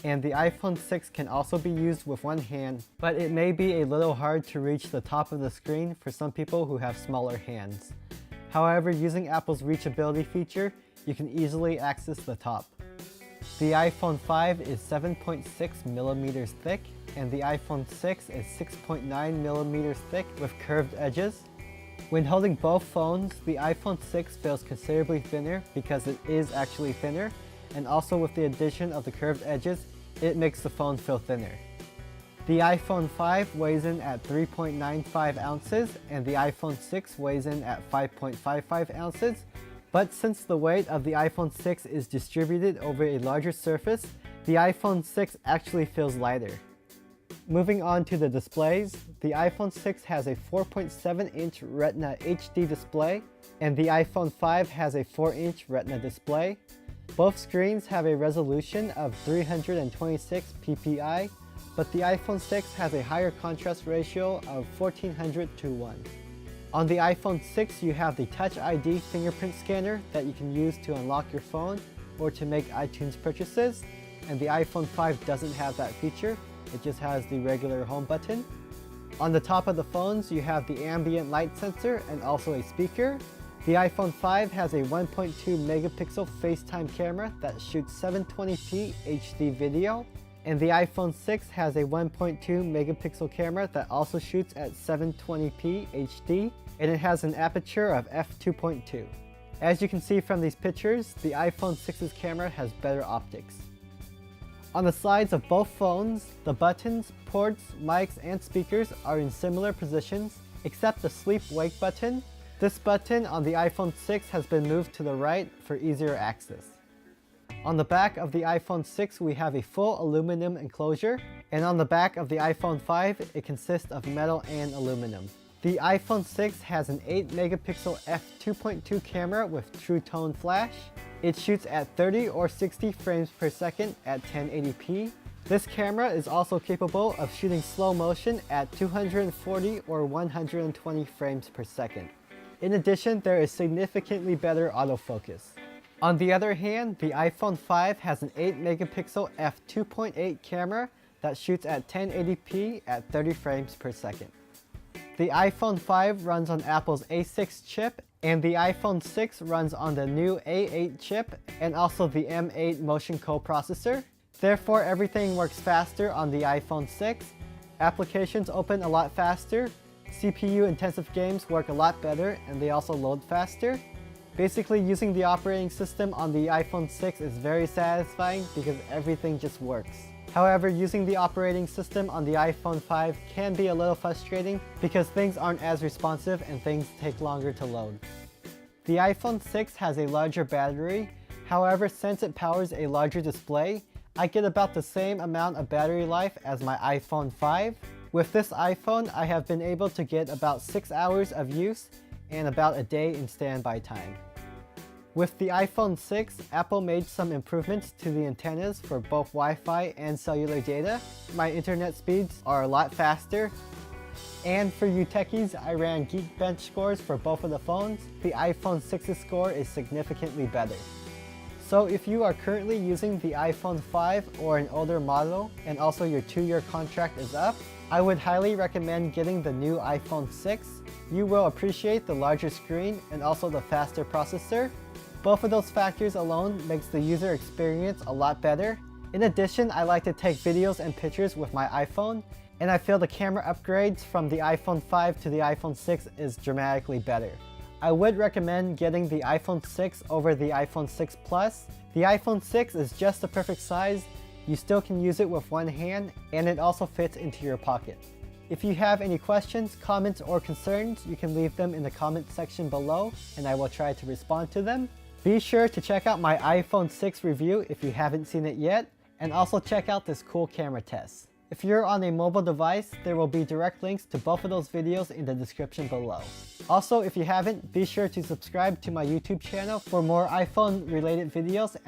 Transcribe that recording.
and the iPhone 6 can also be used with one hand, but it may be a little hard to reach the top of the screen for some people who have smaller hands. However, using Apple's reachability feature, you can easily access the top. The iPhone 5 is 7.6 millimeters thick, and the iPhone 6 is 6.9 millimeters thick with curved edges. When holding both phones, the iPhone 6 feels considerably thinner because it is actually thinner, and also with the addition of the curved edges, it makes the phone feel thinner. The iPhone 5 weighs in at 3.95 ounces, and the iPhone 6 weighs in at 5.55 ounces. But since the weight of the iPhone 6 is distributed over a larger surface, the iPhone 6 actually feels lighter. Moving on to the displays, the iPhone 6 has a 4.7-inch Retina HD display, and the iPhone 5 has a 4-inch Retina display. Both screens have a resolution of 326 ppi, but the iPhone 6 has a higher contrast ratio of 1400:1. On the iPhone 6, you have the Touch ID fingerprint scanner that you can use to unlock your phone or to make iTunes purchases, and the iPhone 5 doesn't have that feature, it just has the regular home button. On the top of the phones, you have the ambient light sensor and also a speaker. The iPhone 5 has a 1.2 megapixel FaceTime camera that shoots 720p HD video, and the iPhone 6 has a 1.2 megapixel camera that also shoots at 720p HD, and it has an aperture of f2.2. As you can see from these pictures, the iPhone 6's camera has better optics. On the sides of both phones, the buttons, ports, mics, and speakers are in similar positions, except the sleep-wake button. This button on the iPhone 6 has been moved to the right for easier access. On the back of the iPhone 6, we have a full aluminum enclosure, and on the back of the iPhone 5, it consists of metal and aluminum. The iPhone 6 has an 8 megapixel f2.2 camera with True Tone flash. It shoots at 30 or 60 frames per second at 1080p. This camera is also capable of shooting slow motion at 240 or 120 frames per second. In addition, there is significantly better autofocus. On the other hand, the iPhone 5 has an 8 megapixel f2.8 camera that shoots at 1080p at 30 frames per second. The iPhone 5 runs on Apple's A6 chip, and the iPhone 6 runs on the new A8 chip and also the M8 Motion coprocessor. Therefore, everything works faster on the iPhone 6. Applications open a lot faster, CPU-intensive games work a lot better, and they also load faster. Basically, using the operating system on the iPhone 6 is very satisfying because everything just works. However, using the operating system on the iPhone 5 can be a little frustrating because things aren't as responsive and things take longer to load. The iPhone 6 has a larger battery. However, since it powers a larger display, I get about the same amount of battery life as my iPhone 5. With this iPhone, I have been able to get about 6 hours of use and about a day in standby time. With the iPhone 6, Apple made some improvements to the antennas for both Wi-Fi and cellular data. My internet speeds are a lot faster. And for you techies, I ran Geekbench scores for both of the phones. The iPhone 6's score is significantly better. So if you are currently using the iPhone 5 or an older model, and also your 2-year contract is up, I would highly recommend getting the new iPhone 6. You will appreciate the larger screen and also the faster processor. Both of those factors alone makes the user experience a lot better. In addition, I like to take videos and pictures with my iPhone, and I feel the camera upgrades from the iPhone 5 to the iPhone 6 is dramatically better. I would recommend getting the iPhone 6 over the iPhone 6 Plus. The iPhone 6 is just the perfect size, you still can use it with one hand, and it also fits into your pocket. If you have any questions, comments, or concerns, you can leave them in the comment section below, and I will try to respond to them. Be sure to check out my iPhone 6 review if you haven't seen it yet, and also check out this cool camera test. If you're on a mobile device, there will be direct links to both of those videos in the description below. Also, if you haven't, be sure to subscribe to my YouTube channel for more iPhone related videos. And